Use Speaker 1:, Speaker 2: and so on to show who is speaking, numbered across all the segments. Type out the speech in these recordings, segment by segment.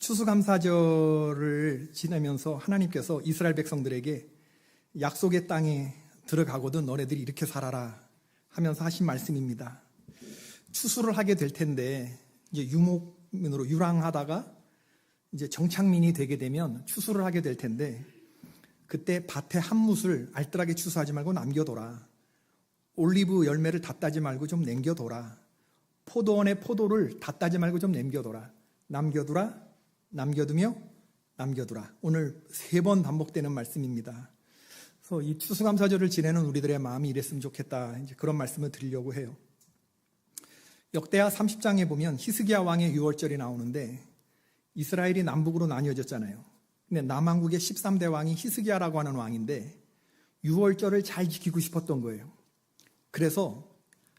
Speaker 1: 추수감사절을 지내면서 하나님께서 이스라엘 백성들에게 약속의 땅에 들어가거든 너네들이 이렇게 살아라 하면서 하신 말씀입니다. 추수를 하게 될 텐데 이제 유목민으로 유랑하다가 이제 정착민이 되게 되면 추수를 하게 될 텐데 그때 밭에 한 뭇을 알뜰하게 추수하지 말고 남겨둬라. 올리브 열매를 다 따지 말고 좀 남겨둬라. 포도원의 포도를 다 따지 말고 좀 남겨둬라. 남겨두며 남겨두라. 오늘 3번 반복되는 말씀입니다. 그래서 이 추수감사절을 지내는 우리들의 마음이 이랬으면 좋겠다. 이제 그런 말씀을 드리려고 해요. 역대하 30장에 보면 히스기야 왕의 유월절이 나오는데 이스라엘이 남북으로 나뉘어졌잖아요. 근데 남왕국의 13대 왕이 히스기야라고 하는 왕인데 유월절을 잘 지키고 싶었던 거예요. 그래서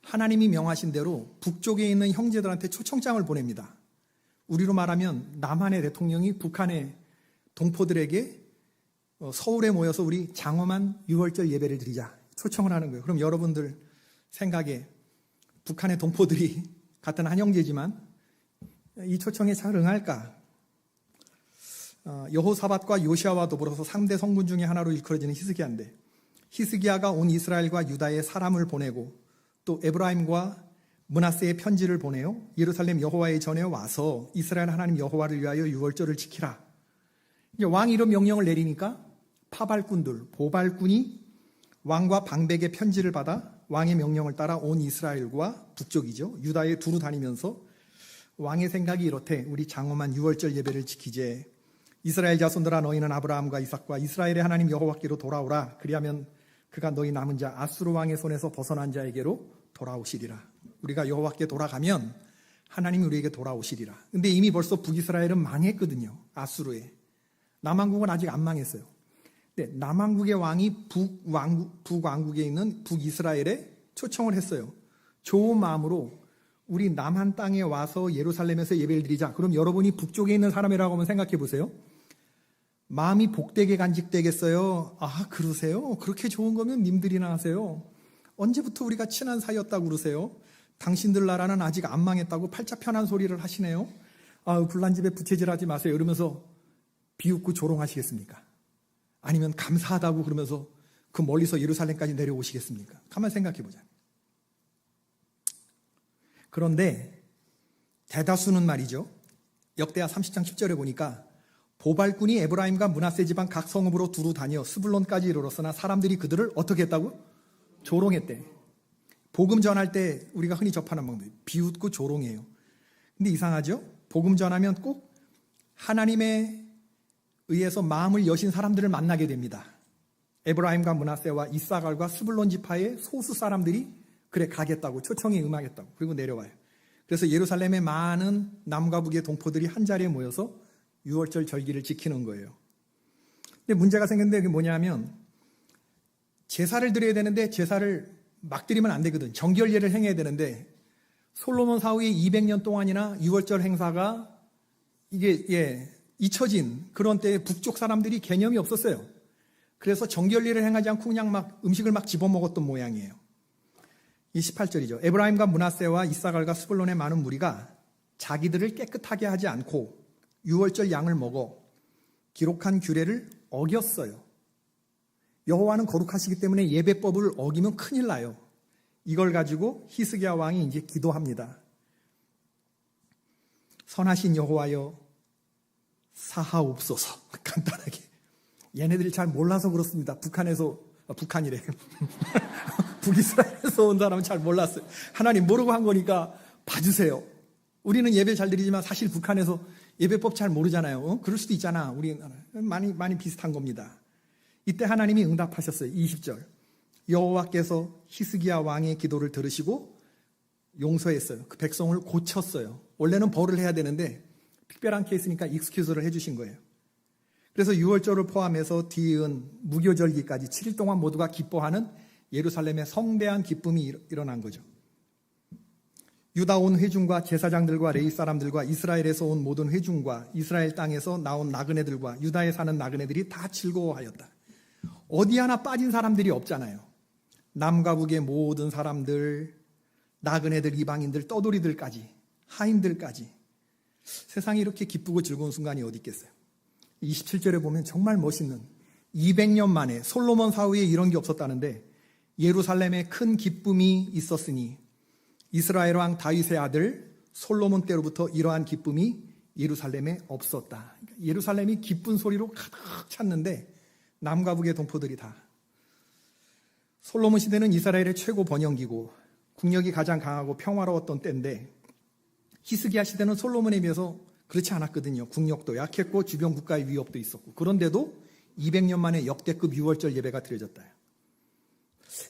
Speaker 1: 하나님이 명하신 대로 북쪽에 있는 형제들한테 초청장을 보냅니다. 우리로 말하면 남한의 대통령이 북한의 동포들에게 서울에 모여서 우리 장엄한 유월절 예배를 드리자 초청을 하는 거예요. 그럼 여러분들 생각에 북한의 동포들이 같은 한 형제지만 이 초청에 잘 응할까? 여호사밧과 요시아와 더불어서 3대 성군 중에 하나로 일컬어지는 히스기야인데 히스기야가 온 이스라엘과 유다에 사람을 보내고 또 에브라임과 므낫세의 편지를 보내요. 예루살렘 여호와의 전에 와서 이스라엘 하나님 여호와를 위하여 유월절을 지키라. 이제 왕이 이런 명령을 내리니까 파발꾼들, 보발꾼이 왕과 방백의 편지를 받아 왕의 명령을 따라 온 이스라엘과 북쪽이죠. 유다에 두루 다니면서 왕의 생각이 이렇대. 우리 장엄한 유월절 예배를 지키제. 이스라엘 자손들아 너희는 아브라함과 이삭과 이스라엘의 하나님 여호와께로 돌아오라. 그리하면 그가 너희 남은 자 아수르 왕의 손에서 벗어난 자에게로 돌아오시리라. 우리가 여호와께 돌아가면 하나님이 우리에게 돌아오시리라. 근데 이미 벌써 북이스라엘은 망했거든요. 아수르에. 남왕국은 아직 안 망했어요. 근데 남왕국의 왕이 북왕국에 있는 북이스라엘에 초청을 했어요. 좋은 마음으로 우리 남한 땅에 와서 예루살렘에서 예배를 드리자. 그럼 여러분이 북쪽에 있는 사람이라고 하면 생각해 보세요. 마음이 복되게 간직되겠어요? 아, 그러세요? 그렇게 좋은 거면 님들이나 하세요. 언제부터 우리가 친한 사이였다고 그러세요? 당신들 나라는 아직 안 망했다고 팔자 편한 소리를 하시네요. 아, 불난 집에 부채질하지 마세요. 이러면서 비웃고 조롱하시겠습니까? 아니면 감사하다고 그러면서 그 멀리서 예루살렘까지 내려오시겠습니까? 가만 생각해 보자. 그런데 대다수는 말이죠. 역대하 30장 10절에 보니까 보발꾼이 에브라임과 므낫세 지방 각 성읍으로 두루 다녀 스불론까지 이르렀으나 사람들이 그들을 어떻게 했다고? 조롱했대. 복음 전할 때 우리가 흔히 접하는 방법이 비웃고 조롱해요. 근데 이상하죠? 복음 전하면 꼭 하나님에 의해서 마음을 여신 사람들을 만나게 됩니다. 에브라임과 므낫세와 이사갈과 스불론 지파의 소수 사람들이 그래 가겠다고 초청에 응하겠다고 그리고 내려와요. 그래서 예루살렘의 많은 남과 북의 동포들이 한 자리에 모여서 유월절 절기를 지키는 거예요. 근데 문제가 생겼는데 그게 뭐냐면 제사를 드려야 되는데 제사를 막 드리면 안 되거든. 정결례를 행해야 되는데 솔로몬 사후에 200년 동안이나 유월절 행사가 이게 잊혀진 그런 때에 북쪽 사람들이 개념이 없었어요. 그래서 정결례를 행하지 않고 그냥 막 음식을 막 집어먹었던 모양이에요. 이 18절이죠. 에브라임과 므낫세와 이사갈과 스불론의 많은 무리가 자기들을 깨끗하게 하지 않고 유월절 양을 먹어 기록한 규례를 어겼어요. 여호와는 거룩하시기 때문에 예배법을 어기면 큰일 나요. 이걸 가지고 히스기야 왕이 이제 기도합니다. 선하신 여호와여 사하옵소서. 간단하게. 얘네들이 잘 몰라서 그렇습니다. 북한이래. 북이스라엘에서 온 사람은 잘 몰랐어요. 하나님 모르고 한 거니까 봐주세요. 우리는 예배 잘 드리지만 사실 북한에서 예배법 잘 모르잖아요. 그럴 수도 있잖아. 우리 많이 비슷한 겁니다. 이때 하나님이 응답하셨어요. 20절. 여호와께서 히스기야 왕의 기도를 들으시고 용서했어요. 그 백성을 고쳤어요. 원래는 벌을 해야 되는데 특별한 케이스니까 익스큐즈를 해주신 거예요. 그래서 유월절을 포함해서 뒤이은 무교절기까지 7일 동안 모두가 기뻐하는 예루살렘의 성대한 기쁨이 일어난 거죠. 유다 온 회중과 제사장들과 레위 사람들과 이스라엘에서 온 모든 회중과 이스라엘 땅에서 나온 나그네들과 유다에 사는 나그네들이 다 즐거워하였다. 어디 하나 빠진 사람들이 없잖아요. 남과 북의 모든 사람들, 나그네들, 이방인들, 떠돌이들까지, 하인들까지 세상에 이렇게 기쁘고 즐거운 순간이 어디 있겠어요? 27절에 보면 정말 멋있는 200년 만에 솔로몬 사후에 이런 게 없었다는데 예루살렘에 큰 기쁨이 있었으니 이스라엘 왕 다윗의 아들 솔로몬 때로부터 이러한 기쁨이 예루살렘에 없었다. 그러니까 예루살렘이 기쁜 소리로 가득 찼는데 남과 북의 동포들이 다. 솔로몬 시대는 이스라엘의 최고 번영기고 국력이 가장 강하고 평화로웠던 때인데 히스기야 시대는 솔로몬에 비해서 그렇지 않았거든요. 국력도 약했고 주변 국가의 위협도 있었고 그런데도 200년 만에 역대급 6월절 예배가 드려졌다.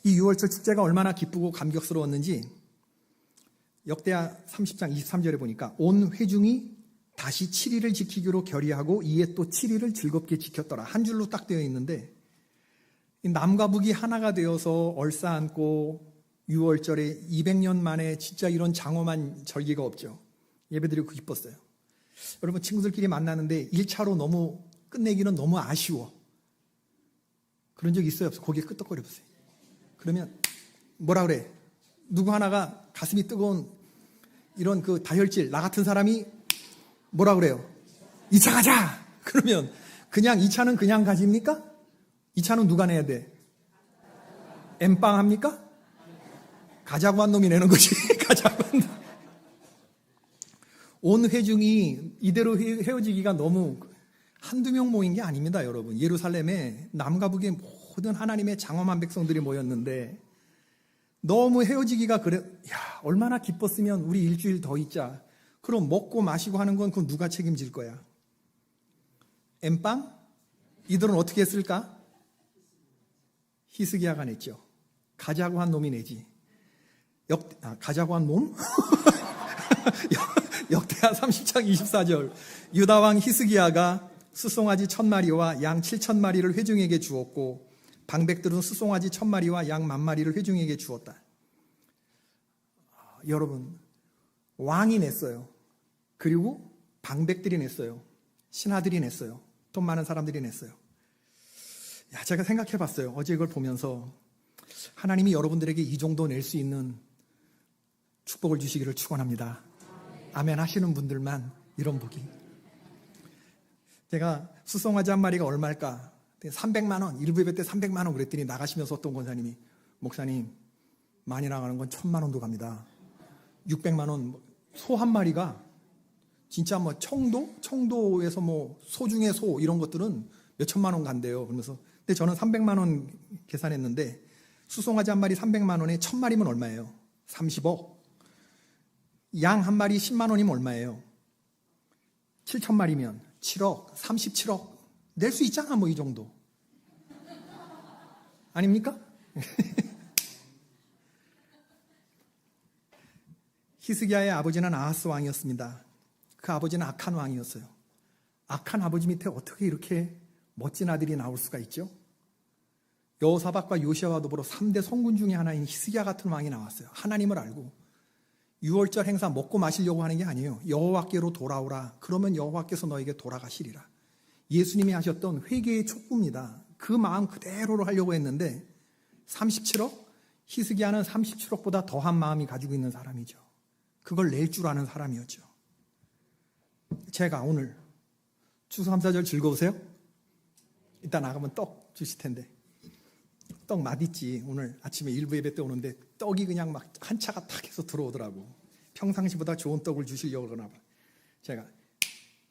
Speaker 1: 이 6월절 축제가 얼마나 기쁘고 감격스러웠는지 역대하 30장 23절에 보니까 온 회중이 다시 7일을 지키기로 결의하고 이에 또 7일을 즐겁게 지켰더라. 한 줄로 딱 되어 있는데 남과 북이 하나가 되어서 얼싸안고 6월절에 200년 만에 진짜 이런 장엄한 절기가 없죠. 예배드리고 기뻤어요. 여러분 친구들끼리 만나는데 1차로 너무 끝내기는 너무 아쉬워. 그런 적 있어요? 없어요? 고개 끄덕거려 보세요. 그러면 뭐라 그래? 누구 하나가 가슴이 뜨거운 이런 그 다혈질 나 같은 사람이 뭐라 그래요? 2차 가자! 그러면 그냥 2차는 그냥 가집니까? 2차는 누가 내야 돼? 엠빵 합니까? 가자고 한 놈이 내는 거지. 가자고 한 놈. 온 회중이 이대로 헤어지기가 너무 한두 명 모인 게 아닙니다, 여러분. 예루살렘에 남과 북의 모든 하나님의 장엄한 백성들이 모였는데 너무 헤어지기가 그래. 야, 얼마나 기뻤으면 우리 일주일 더 있자. 그럼 먹고 마시고 하는 건 그건 누가 책임질 거야? 엠빵? 이들은 어떻게 했을까? 히스기야가 냈죠. 가자고 한 놈이 내지. 가자고 한 놈? 역대하 30장 24절 유다왕 히스기야가 숫송아지 1000마리와 양 7000마리를 회중에게 주었고 방백들은 숫송아지 1000마리와 양 10,000마리를 회중에게 주었다. 여러분 왕이 냈어요. 그리고 방백들이 냈어요. 신하들이 냈어요. 돈 많은 사람들이 냈어요. 제가 생각해 봤어요. 어제 이걸 보면서 하나님이 여러분들에게 이 정도 낼 수 있는 축복을 주시기를 축원합니다. 아멘 하시는 분들만 이런 복이. 제가 숫송아지 한 마리가 얼마일까? 300만 원, 일부 예배 때 300만 원 그랬더니 나가시면서 어떤 권사님이 목사님 많이 나가는 건 1000만 원도 갑니다. 600만 원, 소 한 마리가 진짜 뭐 청도에서 뭐 소 중에 소 이런 것들은 몇 천만 원 간대요. 그러면서 근데 저는 300만 원 계산했는데 수송아지 한 마리 300만 원에 1000마리면 얼마예요? 30억. 양 한 마리 10만 원이면 얼마예요? 7,000마리면 7억, 37억. 낼 수 있잖아, 뭐 이 정도. 아닙니까? 히스기야의 아버지는 아하스 왕이었습니다. 그 아버지는 악한 왕이었어요. 악한 아버지 밑에 어떻게 이렇게 멋진 아들이 나올 수가 있죠? 여호사밧과 요시아와 더불어 3대 성군 중에 하나인 히스기야 같은 왕이 나왔어요. 하나님을 알고 6월절 행사 먹고 마시려고 하는 게 아니에요. 여호와께로 돌아오라. 그러면 여호와께서 너에게 돌아가시리라. 예수님이 하셨던 회개의 촉구입니다. 그 마음 그대로로 하려고 했는데 37억? 히스기야는 37억보다 더한 마음이 가지고 있는 사람이죠. 그걸 낼 줄 아는 사람이었죠. 제가 오늘 추수감사절 즐거우세요? 이따 나가면 떡 주실 텐데 떡 맛있지. 오늘 아침에 일부 예배 때 오는데 떡이 그냥 막 한 차가 탁 해서 들어오더라고. 평상시보다 좋은 떡을 주시려고 그러나 봐. 제가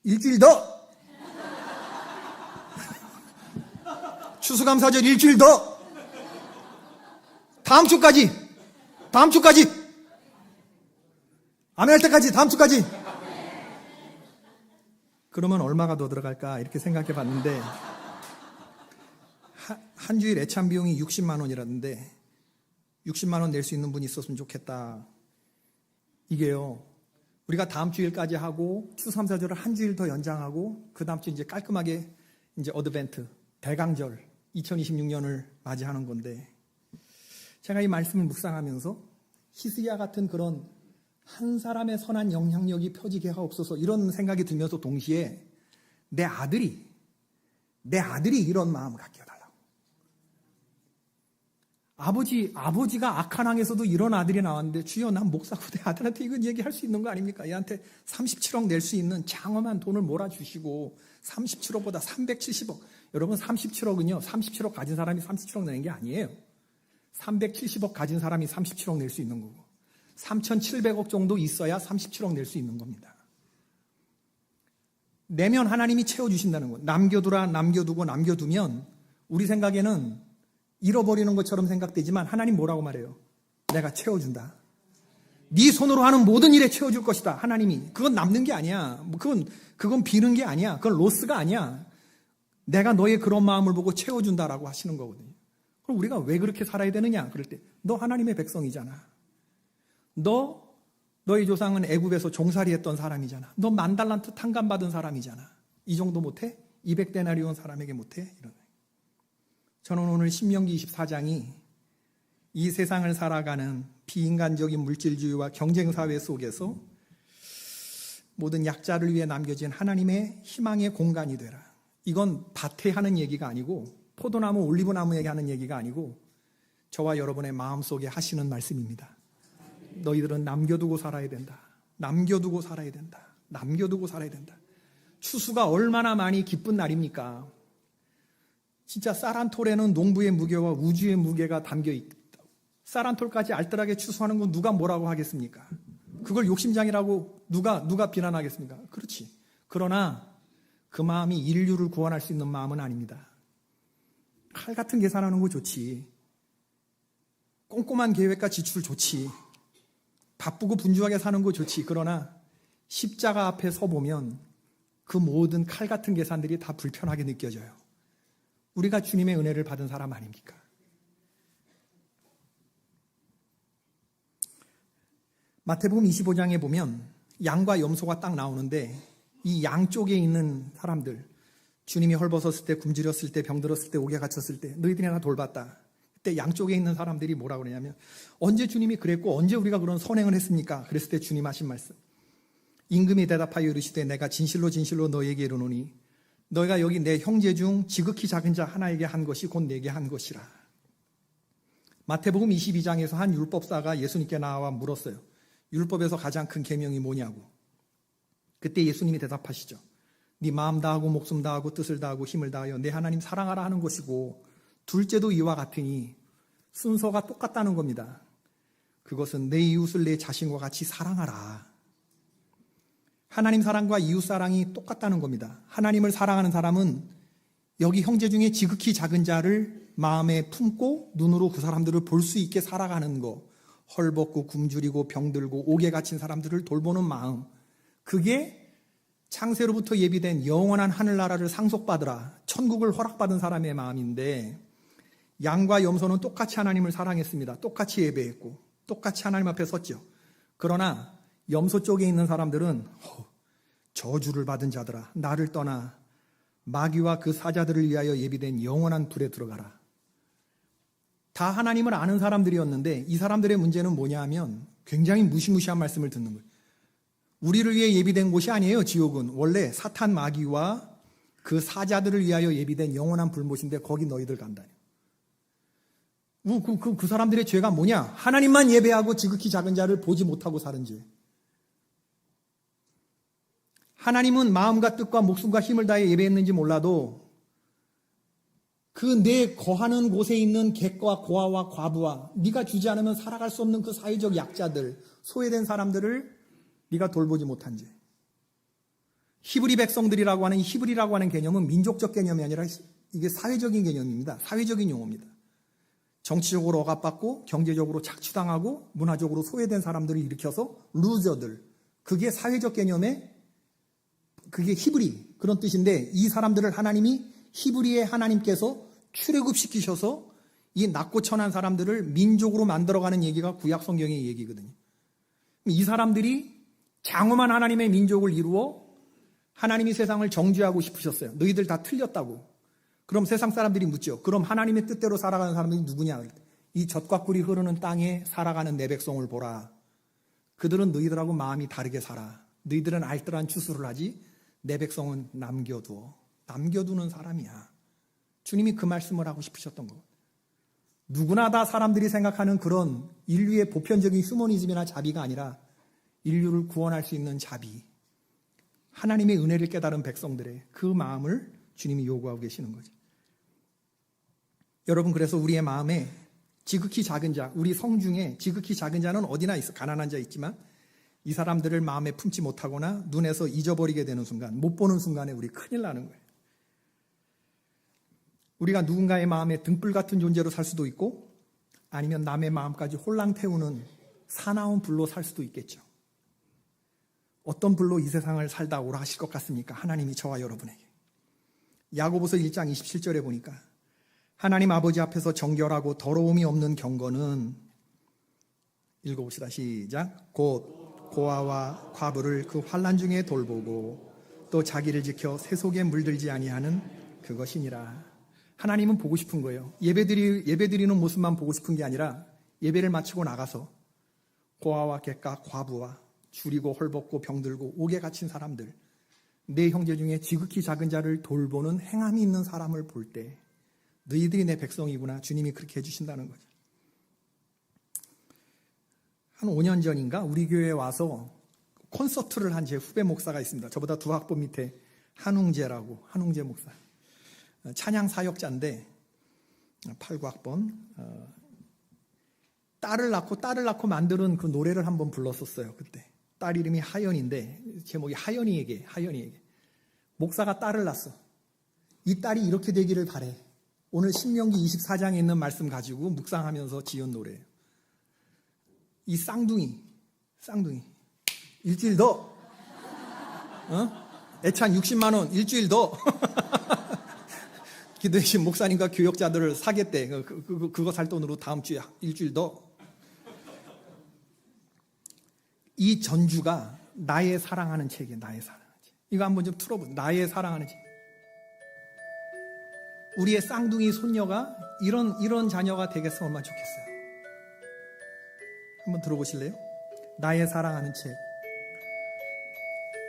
Speaker 1: 일주일 더! 추수감사절 일주일 더! 다음 주까지! 아멘 할 때까지 다음 주까지! 그러면 얼마가 더 들어갈까 이렇게 생각해 봤는데 한 주일 애참 비용이 60만 원이라는데 60만 원 낼 수 있는 분이 있었으면 좋겠다. 이게요. 우리가 다음 주일까지 하고 추수감사절을 한 주일 더 연장하고 그 다음 주 이제 깔끔하게 이제 어드벤트 대강절 2026년을 맞이하는 건데 제가 이 말씀을 묵상하면서 히스기야 같은 그런 한 사람의 선한 영향력이 펴지게 하옵소서 이런 생각이 들면서 동시에 내 아들이 이런 마음을 갖게 해달라고. 아버지가 악한 항에서도 이런 아들이 나왔는데 주여 난 목사고 내 아들한테 이건 얘기할 수 있는 거 아닙니까? 얘한테 37억 낼 수 있는 장엄한 돈을 몰아주시고 37억보다 370억. 여러분 37억은요. 37억 가진 사람이 37억 내는 게 아니에요. 370억 가진 사람이 37억 낼 수 있는 거고 3,700억 정도 있어야 37억 낼 수 있는 겁니다. 내면 하나님이 채워주신다는 거. 남겨두고 남겨두면 우리 생각에는 잃어버리는 것처럼 생각되지만 하나님 뭐라고 말해요? 내가 채워준다. 네 손으로 하는 모든 일에 채워줄 것이다. 하나님이. 그건 남는 게 아니야. 그건 비는 게 아니야. 그건 로스가 아니야. 내가 너의 그런 마음을 보고 채워준다라고 하시는 거거든요. 그럼 우리가 왜 그렇게 살아야 되느냐? 그럴 때 너 하나님의 백성이잖아. 너의 조상은 애굽에서 종살이했던 사람이잖아. 너 10,000달란트 탕감받은 사람이잖아. 이 정도 못해? 200데나리온 사람에게 못해? 이런. 저는 오늘 신명기 24장이 이 세상을 살아가는 비인간적인 물질주의와 경쟁사회 속에서 모든 약자를 위해 남겨진 하나님의 희망의 공간이 되라. 이건 밭에 하는 얘기가 아니고 포도나무, 올리브나무에게 하는 얘기가 아니고 저와 여러분의 마음속에 하시는 말씀입니다. 너희들은 남겨두고 살아야 된다. 남겨두고 살아야 된다. 남겨두고 살아야 된다. 추수가 얼마나 많이 기쁜 날입니까? 진짜 쌀한톨에는 농부의 무게와 우주의 무게가 담겨있다. 쌀한톨까지 알뜰하게 추수하는 건 누가 뭐라고 하겠습니까? 그걸 욕심장이라고 누가 비난하겠습니까? 그렇지. 그러나 그 마음이 인류를 구원할 수 있는 마음은 아닙니다. 칼 같은 계산하는 거 좋지. 꼼꼼한 계획과 지출 좋지. 바쁘고 분주하게 사는 거 좋지. 그러나 십자가 앞에 서보면 그 모든 칼 같은 계산들이 다 불편하게 느껴져요. 우리가 주님의 은혜를 받은 사람 아닙니까? 마태복음 25장에 보면 양과 염소가 딱 나오는데 이 양 쪽에 있는 사람들, 주님이 헐벗었을 때, 굶주렸을 때, 병들었을 때, 옥에 갇혔을 때 너희들이 나 돌봤다. 그때 양쪽에 있는 사람들이 뭐라고 그러냐면 언제 주님이 그랬고 언제 우리가 그런 선행을 했습니까? 그랬을 때 주님 하신 말씀, 임금이 대답하여 이르시되 내가 진실로 진실로 너희에게 이르노니 너희가 여기 내 형제 중 지극히 작은 자 하나에게 한 것이 곧 내게 한 것이라. 마태복음 22장에서 한 율법사가 예수님께 나와 물었어요. 율법에서 가장 큰 계명이 뭐냐고. 그때 예수님이 대답하시죠. 네 마음 다하고 목숨 다하고 뜻을 다하고 힘을 다하여 내 하나님 사랑하라 하는 것이고 둘째도 이와 같으니 순서가 똑같다는 겁니다. 그것은 내 이웃을 내 자신과 같이 사랑하라. 하나님 사랑과 이웃 사랑이 똑같다는 겁니다. 하나님을 사랑하는 사람은 여기 형제 중에 지극히 작은 자를 마음에 품고 눈으로 그 사람들을 볼 수 있게 살아가는 거, 헐벗고 굶주리고 병들고 옥에 갇힌 사람들을 돌보는 마음, 그게 창세로부터 예비된 영원한 하늘나라를 상속받으라, 천국을 허락받은 사람의 마음인데, 양과 염소는 똑같이 하나님을 사랑했습니다. 똑같이 예배했고 똑같이 하나님 앞에 섰죠. 그러나 염소 쪽에 있는 사람들은 저주를 받은 자들아 나를 떠나 마귀와 그 사자들을 위하여 예비된 영원한 불에 들어가라. 다 하나님을 아는 사람들이었는데 이 사람들의 문제는 뭐냐 하면 굉장히 무시무시한 말씀을 듣는 거예요. 우리를 위해 예비된 곳이 아니에요. 지옥은 원래 사탄 마귀와 그 사자들을 위하여 예비된 영원한 불못인데 거기 너희들 간다. 그 사람들의 죄가 뭐냐? 하나님만 예배하고 지극히 작은 자를 보지 못하고 사는 죄. 하나님은 마음과 뜻과 목숨과 힘을 다해 예배했는지 몰라도 그 내 거하는 곳에 있는 객과 고아와 과부와 네가 주지 않으면 살아갈 수 없는 그 사회적 약자들, 소외된 사람들을 네가 돌보지 못한 죄. 히브리 백성들이라고 하는 히브리라고 하는 개념은 민족적 개념이 아니라 이게 사회적인 개념입니다. 사회적인 용어입니다. 정치적으로 억압받고 경제적으로 착취당하고 문화적으로 소외된 사람들을 일으켜서 루저들, 그게 사회적 개념의 그게 히브리 그런 뜻인데 이 사람들을 하나님이 히브리의 하나님께서 출애굽시키셔서 이 낮고 천한 사람들을 민족으로 만들어가는 얘기가 구약 성경의 얘기거든요. 이 사람들이 장엄한 하나님의 민족을 이루어 하나님이 세상을 정죄하고 싶으셨어요. 너희들 다 틀렸다고. 그럼 세상 사람들이 묻죠. 그럼 하나님의 뜻대로 살아가는 사람들이 누구냐? 이 젖과 꿀이 흐르는 땅에 살아가는 내 백성을 보라. 그들은 너희들하고 마음이 다르게 살아. 너희들은 알뜰한 추수를 하지 내 백성은 남겨두는 사람이야. 주님이 그 말씀을 하고 싶으셨던 거. 누구나 다 사람들이 생각하는 그런 인류의 보편적인 휴머니즘이나 자비가 아니라 인류를 구원할 수 있는 자비, 하나님의 은혜를 깨달은 백성들의 그 마음을 주님이 요구하고 계시는 거죠. 여러분, 그래서 우리의 마음에 지극히 작은 자, 우리 성 중에 지극히 작은 자는 어디나 있어. 가난한 자 있지만 이 사람들을 마음에 품지 못하거나 눈에서 잊어버리게 되는 순간, 못 보는 순간에 우리 큰일 나는 거예요. 우리가 누군가의 마음에 등불 같은 존재로 살 수도 있고 아니면 남의 마음까지 홀랑 태우는 사나운 불로 살 수도 있겠죠. 어떤 불로 이 세상을 살다 오라 하실 것 같습니까? 하나님이 저와 여러분에게. 야고보서 1장 27절에 보니까 하나님 아버지 앞에서 정결하고 더러움이 없는 경건은, 읽어봅시다. 시작. 곧 고아와 과부를 그 환난 중에 돌보고 또 자기를 지켜 세속에 물들지 아니하는 그것이니라. 하나님은 보고 싶은 거예요. 예배드리는 모습만 보고 싶은 게 아니라 예배를 마치고 나가서 고아와 객가, 과부와 줄이고 헐벗고 병들고 옥에 갇힌 사람들, 내 형제 중에 지극히 작은 자를 돌보는 행함이 있는 사람을 볼 때 너희들이 내 백성이구나, 주님이 그렇게 해주신다는 거죠. 한 5년 전인가 우리 교회에 와서 콘서트를 한 제 후배 목사가 있습니다. 저보다 2학번 밑에 한웅재 목사. 찬양 사역자인데 8구학번. 딸을 낳고 만드는 그 노래를 한번 불렀었어요. 그때 딸 이름이 하연인데 제목이 하연이에게. 목사가 딸을 낳았어. 이 딸이 이렇게 되기를 바래. 오늘 신명기 24장에 있는 말씀 가지고 묵상하면서 지은 노래예요. 이 쌍둥이 일주일 더, 애찬 60만 원 일주일 더. 기도해주신 목사님과 교역자들을 사겠대. 그거 살 돈으로 다음 주에 일주일 더. 이 전주가 나의 사랑하는 책이에요. 나의 사랑하는 책. 이거 한번 좀 틀어보세요. 나의 사랑하는 책. 우리의 쌍둥이 손녀가 이런 자녀가 되겠으면 얼마나 좋겠어요. 한번 들어보실래요? 나의 사랑하는 책.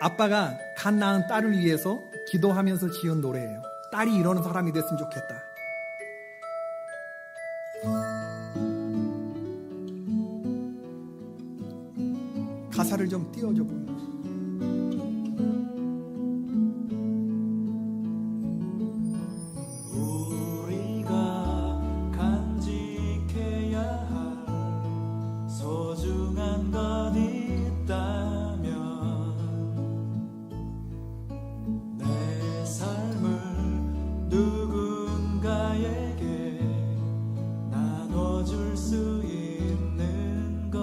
Speaker 1: 아빠가 갓 낳은 딸을 위해서 기도하면서 지은 노래예요. 딸이 이러는 사람이 됐으면 좋겠다. 가사를 좀 띄워줘 보면.
Speaker 2: 우리가 간직해야 할 소중한 것 있다면 내 삶을 누군가에게 나눠줄 수 있는 것,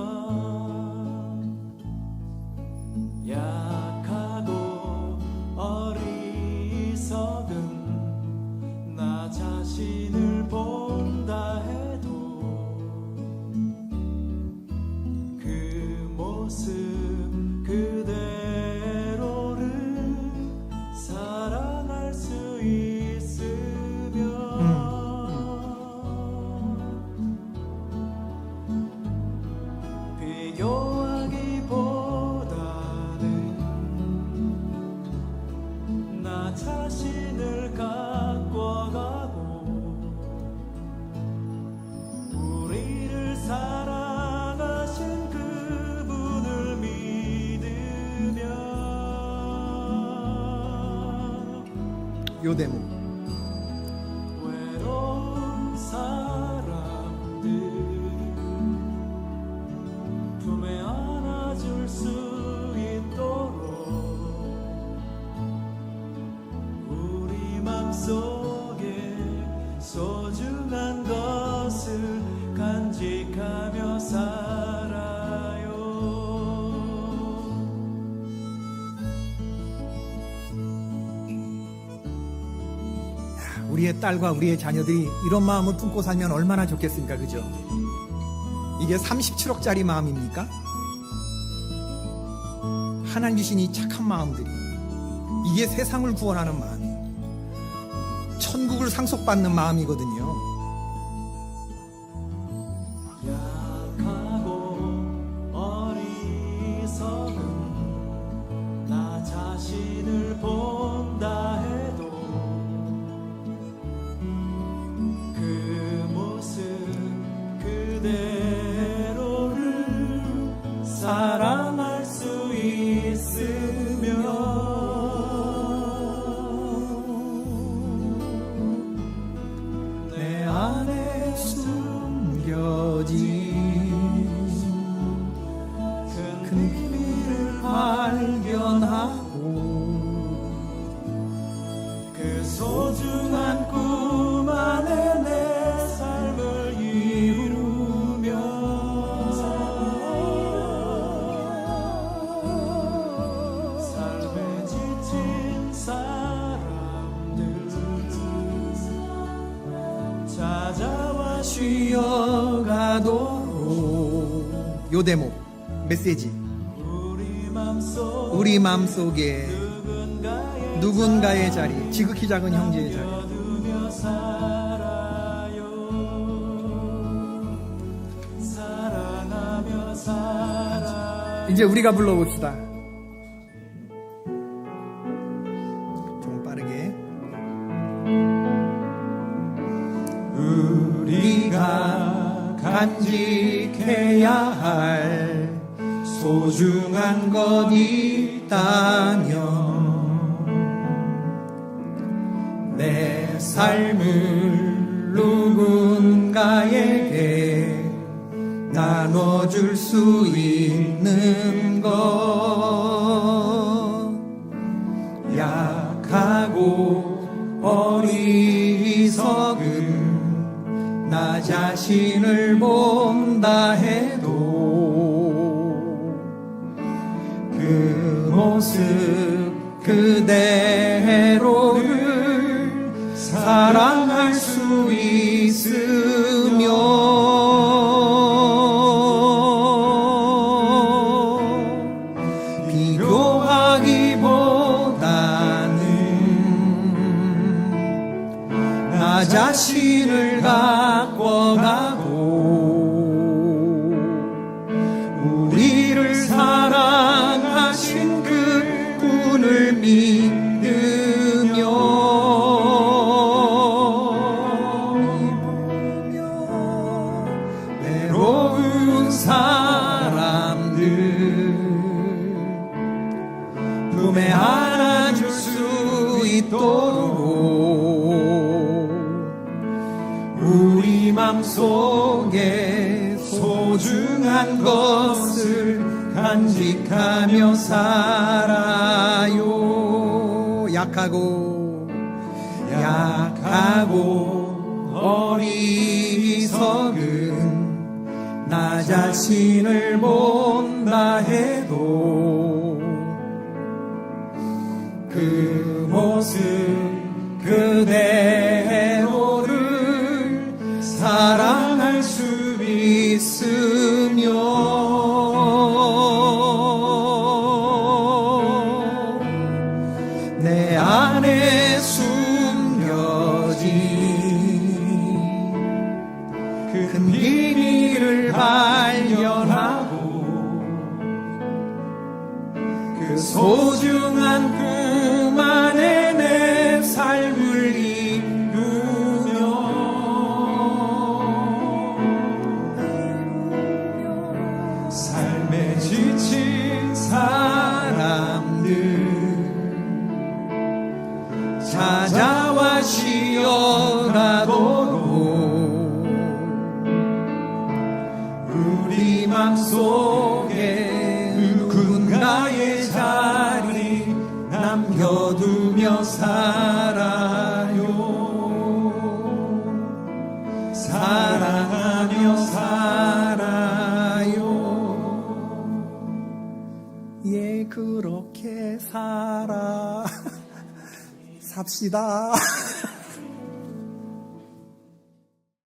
Speaker 2: 약하고 어리석은 나 자신을 본다 해도 그 모습 그대로를 사랑할 수 있으면 비교하기보다는 나 자신을 가꿔가고 우리를 사랑하신 그분을 믿으며
Speaker 1: 요 대목.
Speaker 2: 외로운 사람들 품에 안아줄 수 있도록 우리 맘속에 소중한 것을 간직하며 살아요.
Speaker 1: 우리의 딸과 우리의 자녀들이 이런 마음을 품고 살면 얼마나 좋겠습니까? 그죠? 이게 37억짜리 마음입니까? 하나님 주신 이 착한 마음들이, 이게 세상을 구원하는 마음이에요. 천국을 상속받는 마음이거든요.
Speaker 2: 약하고 어리석은 나 자신을 본다 해도 그 모습 소중한 꿈 안에 내 삶을 이루며 삶에 지친 사람들 찾아와
Speaker 1: 쉬어가도록 요 대목 메시지 우리 맘속에 누군가의 자리 지극히 작은 형제의 자리
Speaker 2: 얻으며 살아요 사랑하며 살아요
Speaker 1: 이제 우리가 불러봅시다. 좀 빠르게. 우리가 간직해야 할 소중한 것 있다면 내 삶을 누군가에게 나눠줄 수 있는 것 약하고 어리석은 나 자신을 본다 해도 그 모습 그대로를 사랑할 수 있으며 비교하기보다는 나 자신을 가꿔가고 우리를 사랑하신 그분을 믿으며 외로운 사람들 품에 안아줄 수 있도록 우리 맘속에 소중한 것을 간직하며 살아요. 약하고 어리석은 나 자신을 본다 해도 그 모습 그대로를 사랑할 수 있으며 내 안에 숨겨진 큰 비밀을 발견하고 그 소중한 꿈 안에 내 삶을 이루며 삶에 지친 사람들 찾아와 쉬어가도록 우리 맘속에 누군가의 자리 남겨두며 살아요 사랑하며 살아요 예 그렇게 살아 삽시다